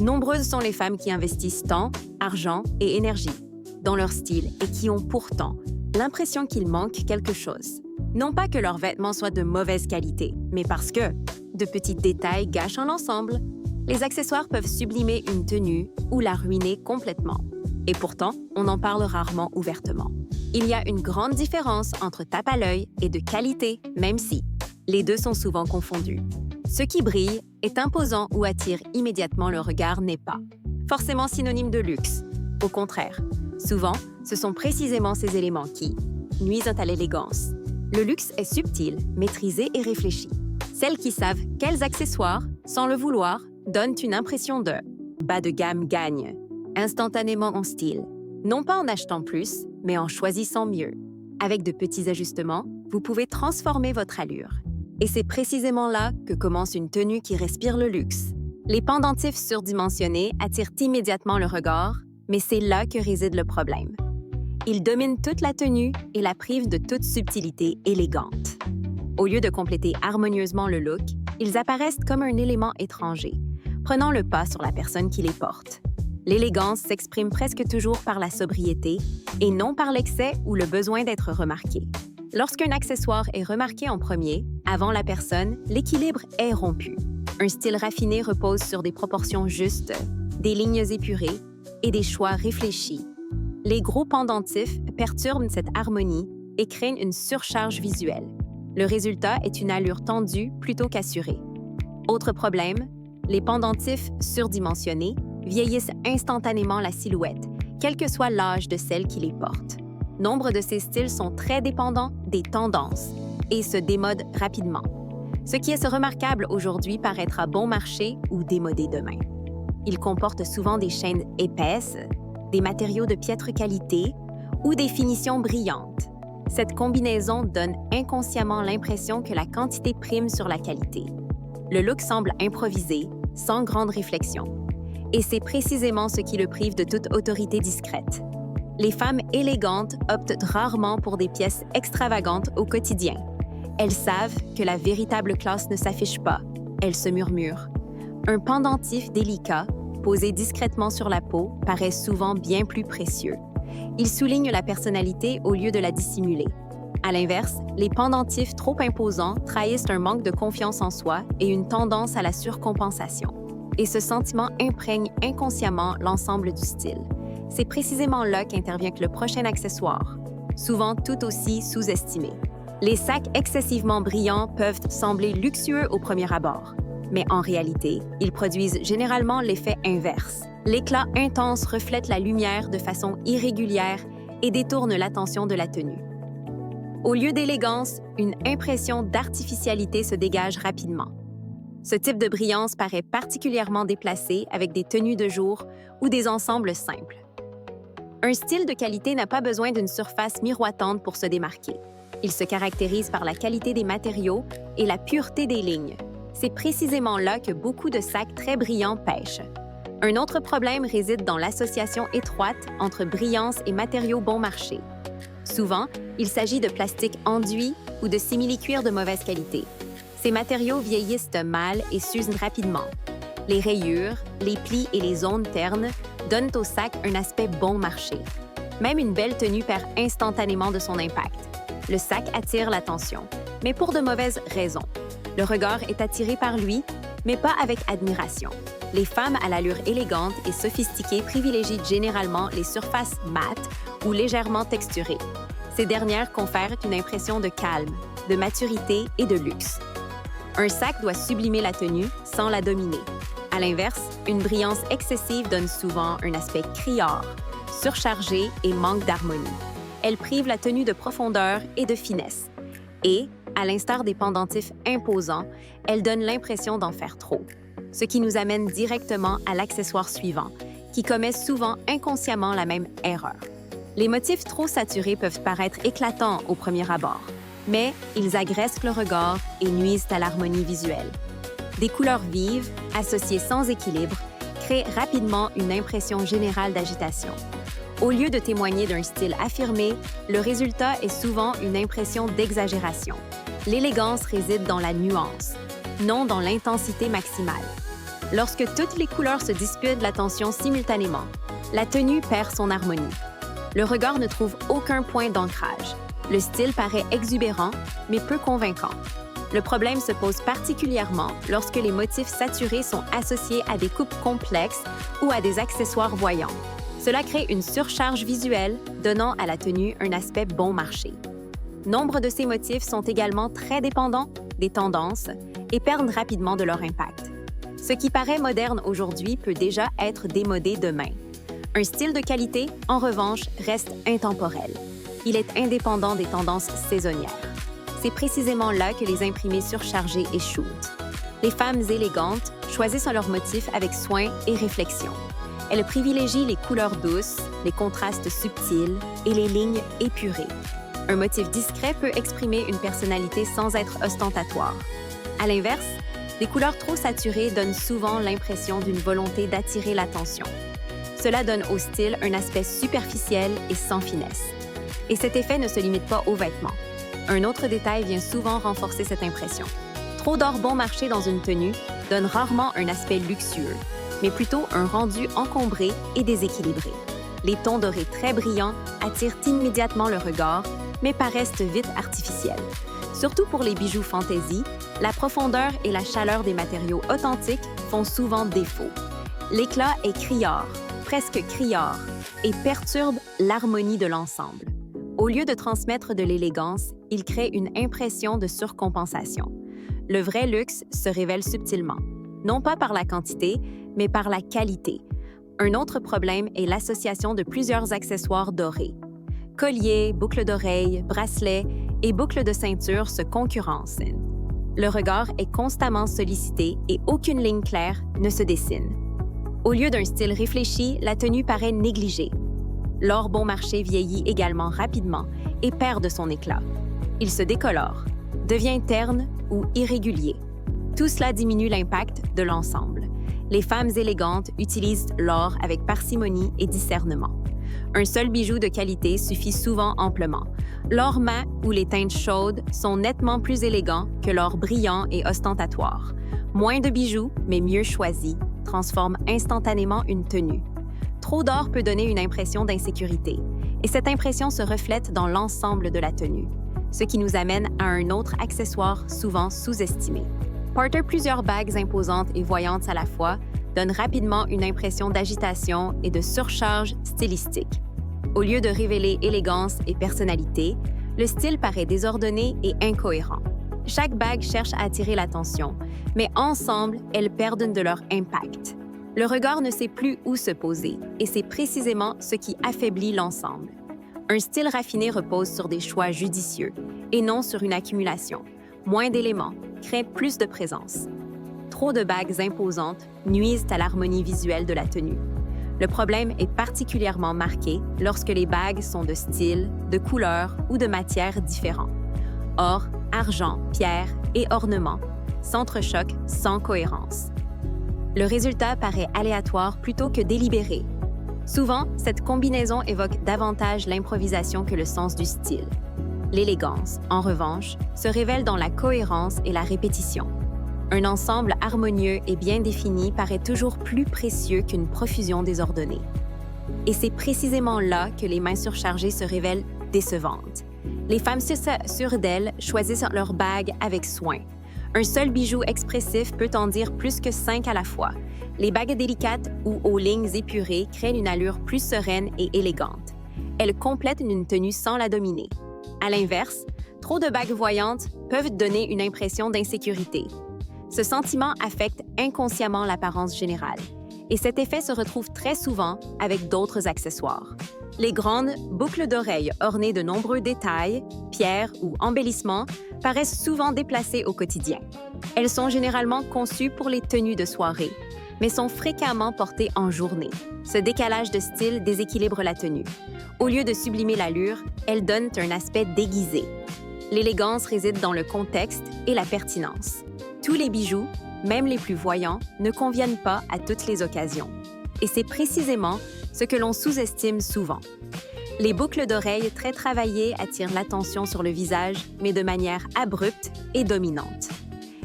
Nombreuses sont les femmes qui investissent temps, argent et énergie dans leur style et qui ont pourtant l'impression qu'il manque quelque chose. Non pas que leurs vêtements soient de mauvaise qualité, mais parce que de petits détails gâchent l'ensemble. Les accessoires peuvent sublimer une tenue ou la ruiner complètement. Et pourtant, on en parle rarement ouvertement. Il y a une grande différence entre tape à l'œil et de qualité, même si les deux sont souvent confondus. Ce qui brille, est imposant ou attire immédiatement le regard n'est pas forcément synonyme de luxe. Au contraire, souvent, ce sont précisément ces éléments qui nuisent à l'élégance. Le luxe est subtil, maîtrisé et réfléchi. Celles qui savent quels accessoires, sans le vouloir, donnent une impression de bas de gamme gagnent instantanément en style. Non pas en achetant plus, mais en choisissant mieux. Avec de petits ajustements, vous pouvez transformer votre allure. Et c'est précisément là que commence une tenue qui respire le luxe. Les pendentifs surdimensionnés attirent immédiatement le regard, mais c'est là que réside le problème. Ils dominent toute la tenue et la privent de toute subtilité élégante. Au lieu de compléter harmonieusement le look, ils apparaissent comme un élément étranger, prenant le pas sur la personne qui les porte. L'élégance s'exprime presque toujours par la sobriété et non par l'excès ou le besoin d'être remarqué. Lorsqu'un accessoire est remarqué en premier, avant la personne, l'équilibre est rompu. Un style raffiné repose sur des proportions justes, des lignes épurées et des choix réfléchis. Les gros pendentifs perturbent cette harmonie et créent une surcharge visuelle. Le résultat est une allure tendue plutôt qu'assurée. Autre problème, les pendentifs surdimensionnés vieillissent instantanément la silhouette, quel que soit l'âge de celle qui les porte. Nombre de ces styles sont très dépendants des tendances et se démodent rapidement. Ce qui est remarquable aujourd'hui paraîtra bon marché ou démodé demain. Ils comportent souvent des chaînes épaisses, des matériaux de piètre qualité ou des finitions brillantes. Cette combinaison donne inconsciemment l'impression que la quantité prime sur la qualité. Le look semble improvisé, sans grande réflexion. Et c'est précisément ce qui le prive de toute autorité discrète. Les femmes élégantes optent rarement pour des pièces extravagantes au quotidien. Elles savent que la véritable classe ne s'affiche pas, elles se murmurent. Un pendentif délicat, posé discrètement sur la peau, paraît souvent bien plus précieux. Il souligne la personnalité au lieu de la dissimuler. À l'inverse, les pendentifs trop imposants trahissent un manque de confiance en soi et une tendance à la surcompensation. Et ce sentiment imprègne inconsciemment l'ensemble du style. C'est précisément là qu'intervient le prochain accessoire, souvent tout aussi sous-estimé. Les sacs excessivement brillants peuvent sembler luxueux au premier abord, mais en réalité, ils produisent généralement l'effet inverse. L'éclat intense reflète la lumière de façon irrégulière et détourne l'attention de la tenue. Au lieu d'élégance, une impression d'artificialité se dégage rapidement. Ce type de brillance paraît particulièrement déplacé avec des tenues de jour ou des ensembles simples. Un style de qualité n'a pas besoin d'une surface miroitante pour se démarquer. Il se caractérise par la qualité des matériaux et la pureté des lignes. C'est précisément là que beaucoup de sacs très brillants pêchent. Un autre problème réside dans l'association étroite entre brillance et matériaux bon marché. Souvent, il s'agit de plastique enduit ou de simili-cuir de mauvaise qualité. Ces matériaux vieillissent mal et s'usent rapidement. Les rayures, les plis et les zones ternes donnent au sac un aspect bon marché. Même une belle tenue perd instantanément de son impact. Le sac attire l'attention, mais pour de mauvaises raisons. Le regard est attiré par lui, mais pas avec admiration. Les femmes à l'allure élégante et sophistiquée privilégient généralement les surfaces mates ou légèrement texturées. Ces dernières confèrent une impression de calme, de maturité et de luxe. Un sac doit sublimer la tenue sans la dominer. À l'inverse, une brillance excessive donne souvent un aspect criard, surchargé et manque d'harmonie. Elle prive la tenue de profondeur et de finesse. Et, à l'instar des pendentifs imposants, elle donne l'impression d'en faire trop. Ce qui nous amène directement à l'accessoire suivant, qui commet souvent inconsciemment la même erreur. Les motifs trop saturés peuvent paraître éclatants au premier abord, mais ils agressent le regard et nuisent à l'harmonie visuelle. Des couleurs vives, associées sans équilibre, créent rapidement une impression générale d'agitation. Au lieu de témoigner d'un style affirmé, le résultat est souvent une impression d'exagération. L'élégance réside dans la nuance, non dans l'intensité maximale. Lorsque toutes les couleurs se disputent l'attention simultanément, la tenue perd son harmonie. Le regard ne trouve aucun point d'ancrage. Le style paraît exubérant, mais peu convaincant. Le problème se pose particulièrement lorsque les motifs saturés sont associés à des coupes complexes ou à des accessoires voyants. Cela crée une surcharge visuelle, donnant à la tenue un aspect bon marché. Nombre de ces motifs sont également très dépendants des tendances et perdent rapidement de leur impact. Ce qui paraît moderne aujourd'hui peut déjà être démodé demain. Un style de qualité, en revanche, reste intemporel. Il est indépendant des tendances saisonnières. C'est précisément là que les imprimés surchargés échouent. Les femmes élégantes choisissent leurs motifs avec soin et réflexion. Elles privilégient les couleurs douces, les contrastes subtils et les lignes épurées. Un motif discret peut exprimer une personnalité sans être ostentatoire. À l'inverse, des couleurs trop saturées donnent souvent l'impression d'une volonté d'attirer l'attention. Cela donne au style un aspect superficiel et sans finesse. Et cet effet ne se limite pas aux vêtements. Un autre détail vient souvent renforcer cette impression. Trop d'or bon marché dans une tenue donne rarement un aspect luxueux, mais plutôt un rendu encombré et déséquilibré. Les tons dorés très brillants attirent immédiatement le regard, mais paraissent vite artificiels. Surtout pour les bijoux fantaisie, la profondeur et la chaleur des matériaux authentiques font souvent défaut. L'éclat est criard, presque criard, et perturbe l'harmonie de l'ensemble. Au lieu de transmettre de l'élégance, il crée une impression de surcompensation. Le vrai luxe se révèle subtilement, non pas par la quantité, mais par la qualité. Un autre problème est l'association de plusieurs accessoires dorés. Colliers, boucles d'oreilles, bracelets et boucles de ceinture se concurrencent. Le regard est constamment sollicité et aucune ligne claire ne se dessine. Au lieu d'un style réfléchi, la tenue paraît négligée. L'or bon marché vieillit également rapidement et perd de son éclat. Il se décolore, devient terne ou irrégulier. Tout cela diminue l'impact de l'ensemble. Les femmes élégantes utilisent l'or avec parcimonie et discernement. Un seul bijou de qualité suffit souvent amplement. L'or mat ou les teintes chaudes sont nettement plus élégants que l'or brillant et ostentatoire. Moins de bijoux, mais mieux choisis, transforment instantanément une tenue. Trop d'or peut donner une impression d'insécurité, et cette impression se reflète dans l'ensemble de la tenue, ce qui nous amène à un autre accessoire souvent sous-estimé. Porter plusieurs bagues imposantes et voyantes à la fois donne rapidement une impression d'agitation et de surcharge stylistique. Au lieu de révéler élégance et personnalité, le style paraît désordonné et incohérent. Chaque bague cherche à attirer l'attention, mais ensemble, elles perdent de leur impact. Le regard ne sait plus où se poser, et c'est précisément ce qui affaiblit l'ensemble. Un style raffiné repose sur des choix judicieux, et non sur une accumulation. Moins d'éléments crée plus de présence. Trop de bagues imposantes nuisent à l'harmonie visuelle de la tenue. Le problème est particulièrement marqué lorsque les bagues sont de style, de couleur ou de matière différents. Or, argent, pierre et ornements s'entrechoquent sans cohérence. Le résultat paraît aléatoire plutôt que délibéré. Souvent, cette combinaison évoque davantage l'improvisation que le sens du style. L'élégance, en revanche, se révèle dans la cohérence et la répétition. Un ensemble harmonieux et bien défini paraît toujours plus précieux qu'une profusion désordonnée. Et c'est précisément là que les mains surchargées se révèlent décevantes. Les femmes sûres d'elles choisissent leurs bagues avec soin. Un seul bijou expressif peut en dire plus que 5 à la fois. Les bagues délicates ou aux lignes épurées créent une allure plus sereine et élégante. Elles complètent une tenue sans la dominer. À l'inverse, trop de bagues voyantes peuvent donner une impression d'insécurité. Ce sentiment affecte inconsciemment l'apparence générale, et cet effet se retrouve très souvent avec d'autres accessoires. Les grandes boucles d'oreilles ornées de nombreux détails, pierres ou embellissements paraissent souvent déplacées au quotidien. Elles sont généralement conçues pour les tenues de soirée, mais sont fréquemment portées en journée. Ce décalage de style déséquilibre la tenue. Au lieu de sublimer l'allure, elles donnent un aspect déguisé. L'élégance réside dans le contexte et la pertinence. Tous les bijoux, même les plus voyants, ne conviennent pas à toutes les occasions. Et c'est précisément ce que l'on sous-estime souvent. Les boucles d'oreilles très travaillées attirent l'attention sur le visage, mais de manière abrupte et dominante.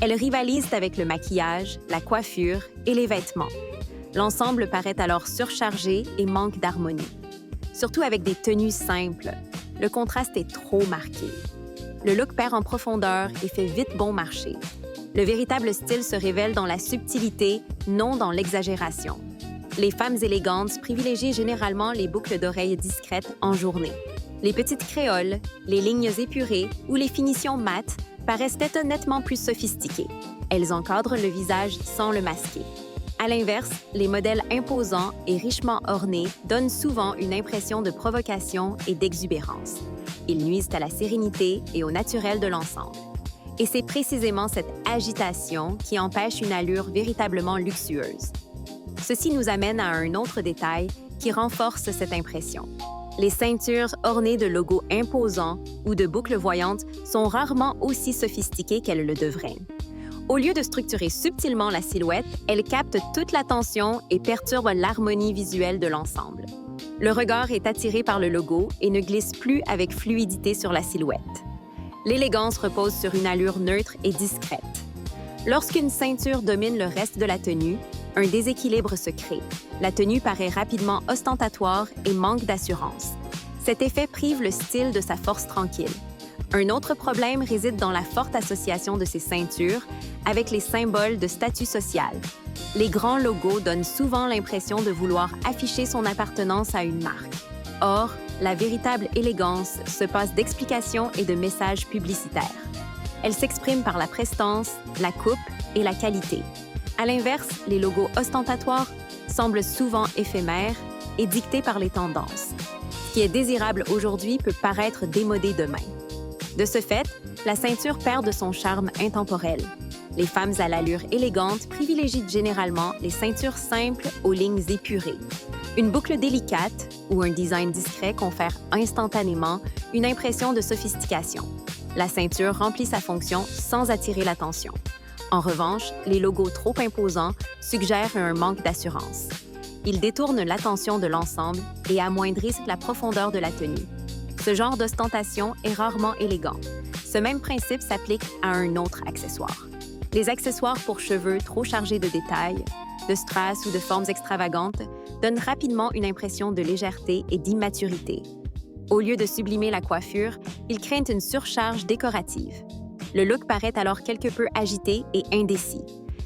Elles rivalisent avec le maquillage, la coiffure et les vêtements. L'ensemble paraît alors surchargé et manque d'harmonie. Surtout avec des tenues simples, le contraste est trop marqué. Le look perd en profondeur et fait vite bon marché. Le véritable style se révèle dans la subtilité, non dans l'exagération. Les femmes élégantes privilégient généralement les boucles d'oreilles discrètes en journée. Les petites créoles, les lignes épurées ou les finitions mates paraissent nettement plus sophistiquées. Elles encadrent le visage sans le masquer. À l'inverse, les modèles imposants et richement ornés donnent souvent une impression de provocation et d'exubérance. Ils nuisent à la sérénité et au naturel de l'ensemble. Et c'est précisément cette agitation qui empêche une allure véritablement luxueuse. Ceci nous amène à un autre détail qui renforce cette impression. Les ceintures ornées de logos imposants ou de boucles voyantes sont rarement aussi sophistiquées qu'elles le devraient. Au lieu de structurer subtilement la silhouette, elles captent toute l'attention et perturbent l'harmonie visuelle de l'ensemble. Le regard est attiré par le logo et ne glisse plus avec fluidité sur la silhouette. L'élégance repose sur une allure neutre et discrète. Lorsqu'une ceinture domine le reste de la tenue, un déséquilibre se crée. La tenue paraît rapidement ostentatoire et manque d'assurance. Cet effet prive le style de sa force tranquille. Un autre problème réside dans la forte association de ces ceintures avec les symboles de statut social. Les grands logos donnent souvent l'impression de vouloir afficher son appartenance à une marque. Or, la véritable élégance se passe d'explications et de messages publicitaires. Elle s'exprime par la prestance, la coupe et la qualité. À l'inverse, les logos ostentatoires semblent souvent éphémères et dictés par les tendances. Ce qui est désirable aujourd'hui peut paraître démodé demain. De ce fait, la ceinture perd de son charme intemporel. Les femmes à l'allure élégante privilégient généralement les ceintures simples aux lignes épurées. Une boucle délicate ou un design discret confère instantanément une impression de sophistication. La ceinture remplit sa fonction sans attirer l'attention. En revanche, les logos trop imposants suggèrent un manque d'assurance. Ils détournent l'attention de l'ensemble et amoindrissent la profondeur de la tenue. Ce genre d'ostentation est rarement élégant. Ce même principe s'applique à un autre accessoire. Les accessoires pour cheveux trop chargés de détails, de strass ou de formes extravagantes donnent rapidement une impression de légèreté et d'immaturité. Au lieu de sublimer la coiffure, ils craignent une surcharge décorative. Le look paraît alors quelque peu agité et indécis.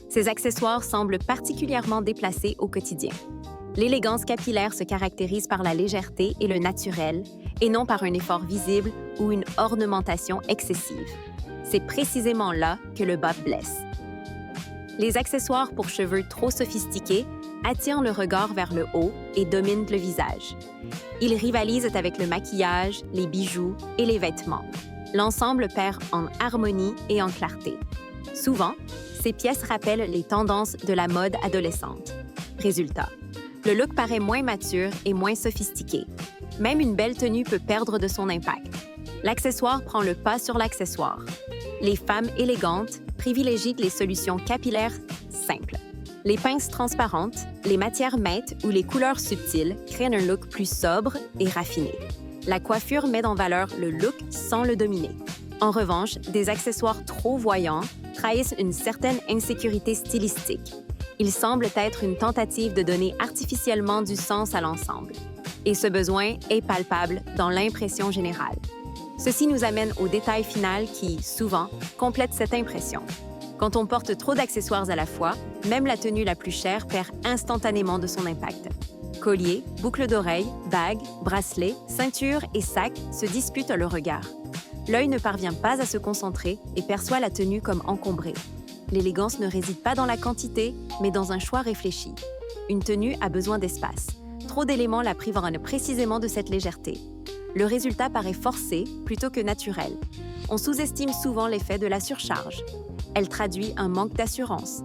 Ces accessoires semblent particulièrement déplacés au quotidien. L'élégance capillaire se caractérise par la légèreté et le naturel, et non par un effort visible ou une ornementation excessive. C'est précisément là que le bas blesse. Les accessoires pour cheveux trop sophistiqués attirent le regard vers le haut et dominent le visage. Ils rivalisent avec le maquillage, les bijoux et les vêtements. L'ensemble perd en harmonie et en clarté. Souvent, ces pièces rappellent les tendances de la mode adolescente. Résultat, le look paraît moins mature et moins sophistiqué. Même une belle tenue peut perdre de son impact. L'accessoire prend le pas sur l'accessoire. Les femmes élégantes privilégient les solutions capillaires simples. Les pinces transparentes, les matières mates ou les couleurs subtiles créent un look plus sobre et raffiné. La coiffure met en valeur le look sans le dominer. En revanche, des accessoires trop voyants trahissent une certaine insécurité stylistique. Ils semblent être une tentative de donner artificiellement du sens à l'ensemble. Et ce besoin est palpable dans l'impression générale. Ceci nous amène au détail final qui, souvent, complète cette impression. Quand on porte trop d'accessoires à la fois, même la tenue la plus chère perd instantanément de son impact. Colliers, boucles d'oreilles, bagues, bracelets, ceintures et sacs se disputent le regard. L'œil ne parvient pas à se concentrer et perçoit la tenue comme encombrée. L'élégance ne réside pas dans la quantité, mais dans un choix réfléchi. Une tenue a besoin d'espace. Trop d'éléments la privent précisément de cette légèreté. Le résultat paraît forcé plutôt que naturel. On sous-estime souvent l'effet de la surcharge. Elle traduit un manque d'assurance.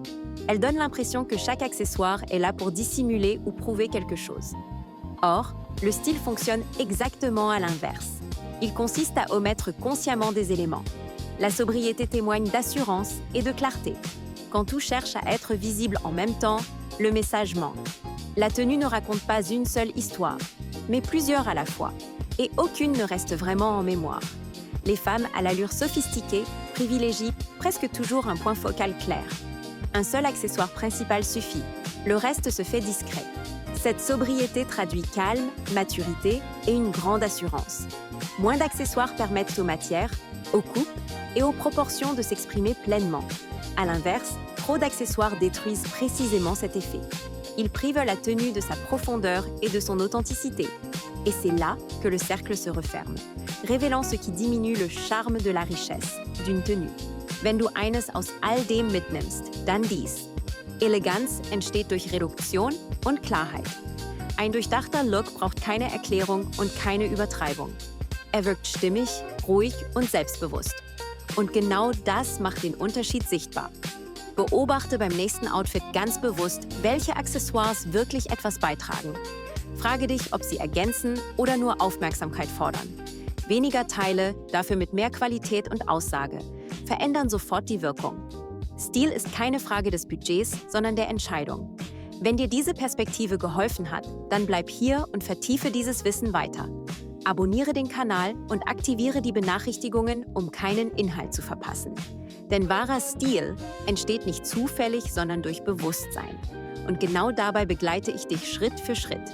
Elle donne l'impression que chaque accessoire est là pour dissimuler ou prouver quelque chose. Or, le style fonctionne exactement à l'inverse. Il consiste à omettre consciemment des éléments. La sobriété témoigne d'assurance et de clarté. Quand tout cherche à être visible en même temps, le message manque. La tenue ne raconte pas une seule histoire, mais plusieurs à la fois, et aucune ne reste vraiment en mémoire. Les femmes à l'allure sophistiquée privilégient presque toujours un point focal clair. Un seul accessoire principal suffit. Le reste se fait discret. Cette sobriété traduit calme, maturité et une grande assurance. Moins d'accessoires permettent aux matières, aux coupes et aux proportions de s'exprimer pleinement. À l'inverse, trop d'accessoires détruisent précisément cet effet. Ils privent la tenue de sa profondeur et de son authenticité. Et c'est là que le cercle se referme, révélant ce qui diminue le charme de la richesse d'une tenue. Wenn du eines aus all dem mitnimmst, dann dies. Eleganz entsteht durch Reduktion und Klarheit. Ein durchdachter Look braucht keine Erklärung und keine Übertreibung. Er wirkt stimmig, ruhig und selbstbewusst. Und genau das macht den Unterschied sichtbar. Beobachte beim nächsten Outfit ganz bewusst, welche Accessoires wirklich etwas beitragen. Frage dich, ob sie ergänzen oder nur Aufmerksamkeit fordern. Weniger Teile, dafür mit mehr Qualität und Aussage, verändern sofort die Wirkung. Stil ist keine Frage des Budgets, sondern der Entscheidung. Wenn dir diese Perspektive geholfen hat, dann bleib hier und vertiefe dieses Wissen weiter. Abonniere den Kanal und aktiviere die Benachrichtigungen, um keinen Inhalt zu verpassen. Denn wahrer Stil entsteht nicht zufällig, sondern durch Bewusstsein. Und genau dabei begleite ich dich Schritt für Schritt.